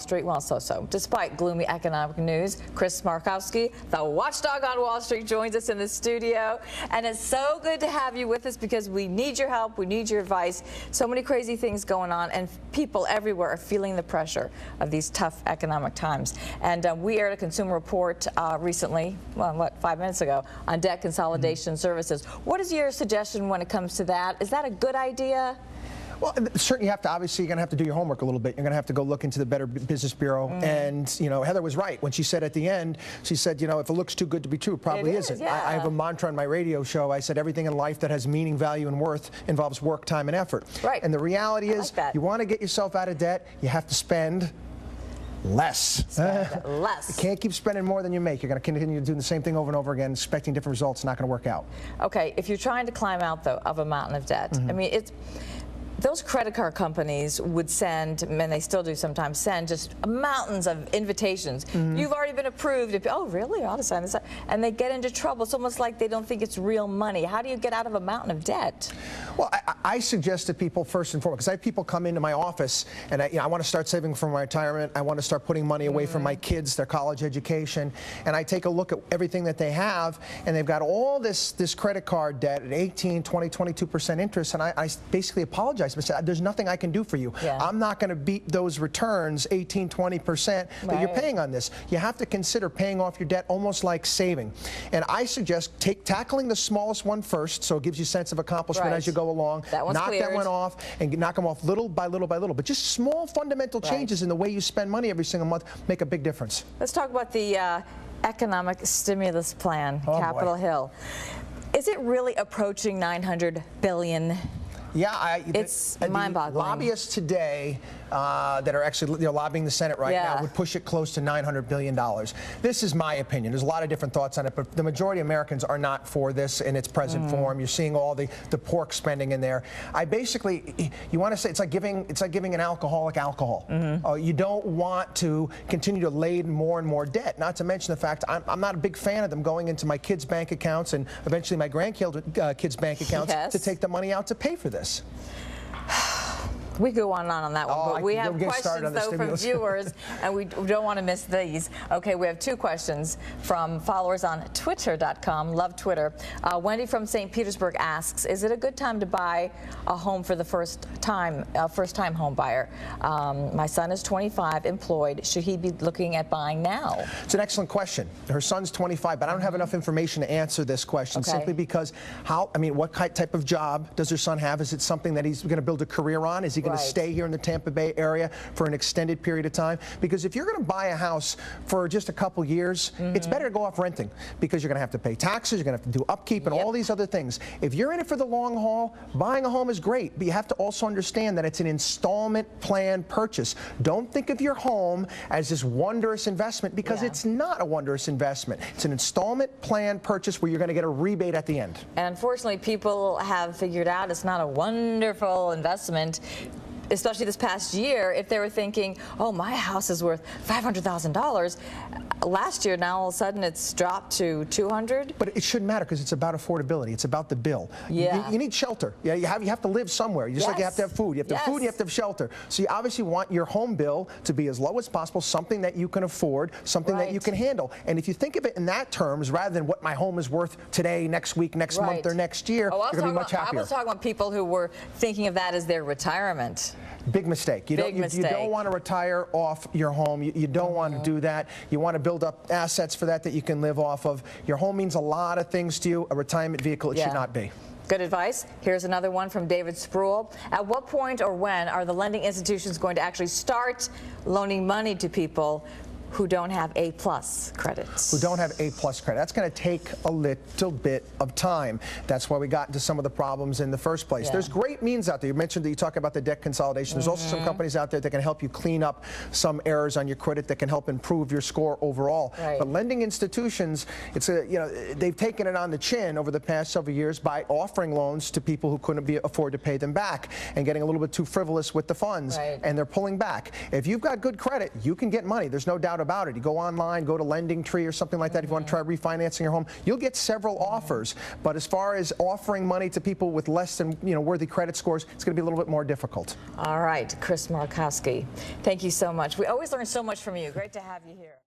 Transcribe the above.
Street? Well, so-so. Despite gloomy economic news, Chris Markowski, the watchdog on Wall Street, joins us in the studio. And it's so good to have you with us because we need your help, we need your advice. So many crazy things going on, and people everywhere are feeling the pressure of these tough economic times. And we aired a Consumer Report recently, well, 5 minutes ago, on debt consolidation services. What is your suggestion when it comes to that? Is that a good idea? Well, certainly you have to, obviously, you're going to have to do your homework a little bit. You're going to have to go look into the Better Business Bureau. And, you know, Heather was right when she said at the end, she said, you know, if it looks too good to be true, it probably isn't. Yeah. I have a mantra on my radio show. I said everything in life that has meaning, value, and worth involves work, time, and effort. Right. And the reality is, like you want to get yourself out of debt, you have to spend less. Less. You can't keep spending more than you make. You're going to continue doing the same thing over and over again, expecting different results. It's not going to work out. Okay, if you're trying to climb out, though, of a mountain of debt, I mean, those credit card companies would send, and they still do sometimes, send just mountains of invitations. You've already been approved. Oh, really? I ought to sign this up. And they get into trouble. It's almost like they don't think it's real money. How do you get out of a mountain of debt? Well, I suggest to people, first and foremost, because I have people come into my office and I want to start saving for my retirement. I want to start putting money away from my kids, their college education. And I take a look at everything that they have, and they've got all this credit card debt at 18, 20, 22% interest. And I basically apologize. I said, there's nothing I can do for you. Yeah. I'm not going to beat those returns, 18, 20% that you're paying on this. You have to consider paying off your debt almost like saving. And I suggest tackling the smallest one first, so it gives you a sense of accomplishment as you go along. Knock that one off and knock them off little by little by little. But just small fundamental changes in the way you spend money every single month make a big difference. Let's talk about the economic stimulus plan, Capitol Hill. Is it really approaching $900 billion? Yeah, it's mind-boggling. Lobbyists today that are actually lobbying the Senate right now would push it close to $900 billion. This is my opinion. There's a lot of different thoughts on it, but the majority of Americans are not for this in its present form. You're seeing all the pork spending in there. I basically, you want to say it's like giving an alcoholic alcohol. You don't want to continue to lade more and more debt. Not to mention the fact I'm not a big fan of them going into my kids' bank accounts and eventually my grandkids' kids' bank accounts to take the money out to pay for this. We go on and on that one, but we have questions, though, from viewers, and we don't want to miss these. Okay, we have two questions from followers on Twitter.com. Love Twitter. Wendy from St. Petersburg asks, is it a good time to buy a home for the first-time home buyer? My son is 25, employed. Should he be looking at buying now? It's an excellent question. Her son's 25, but I don't have enough information to answer this question simply because what type of job does her son have? Is it something that he's going to build a career on? Is he going to stay here in the Tampa Bay area for an extended period of time? Because if you're going to buy a house for just a couple years, it's better to go off renting because you're going to have to pay taxes, you're going to have to do upkeep and all these other things. If you're in it for the long haul, buying a home is great, but you have to also understand that it's an installment plan purchase. Don't think of your home as this wondrous investment because it's not a wondrous investment. It's an installment plan purchase where you're going to get a rebate at the end. And unfortunately, people have figured out it's not a wonderful investment, especially this past year, if they were thinking, oh, my house is worth $500,000. Last year, now all of a sudden it's dropped to $200,000. But it shouldn't matter because it's about affordability. It's about the bill. Yeah. You need shelter. Yeah, you have to live somewhere. Just like you have to have food. You have to have food and you have to have shelter. So you obviously want your home bill to be as low as possible, something that you can afford, something that you can handle. And if you think of it in that terms, rather than what my home is worth today, next week, next month, or next year, you're going to be much happier. I was talking about people who were thinking of that as their retirement. Big mistake. You don't want to retire off your home. You don't want to do that. You want to build up assets for that you can live off of. Your home means a lot of things to you. A retirement vehicle, it should not be. Good advice. Here's another one from David Spruill. At what point or when are the lending institutions going to actually start loaning money to people who don't have A-plus credits? Who don't have A-plus credit. That's going to take a little bit of time. That's why we got into some of the problems in the first place. There's great means out there. You mentioned that you talk about the debt consolidation. There's also some companies out there that can help you clean up some errors on your credit that can help improve your score overall. But lending institutions, they've taken it on the chin over the past several years by offering loans to people who couldn't afford to pay them back and getting a little bit too frivolous with the funds. And they're pulling back. If you've got good credit, you can get money. There's no doubt about it. You go online, go to LendingTree or something like that if you want to try refinancing your home. You'll get several offers, but as far as offering money to people with less than worthy credit scores, it's going to be a little bit more difficult. All right, Chris Markowski, thank you so much. We always learn so much from you. Great to have you here.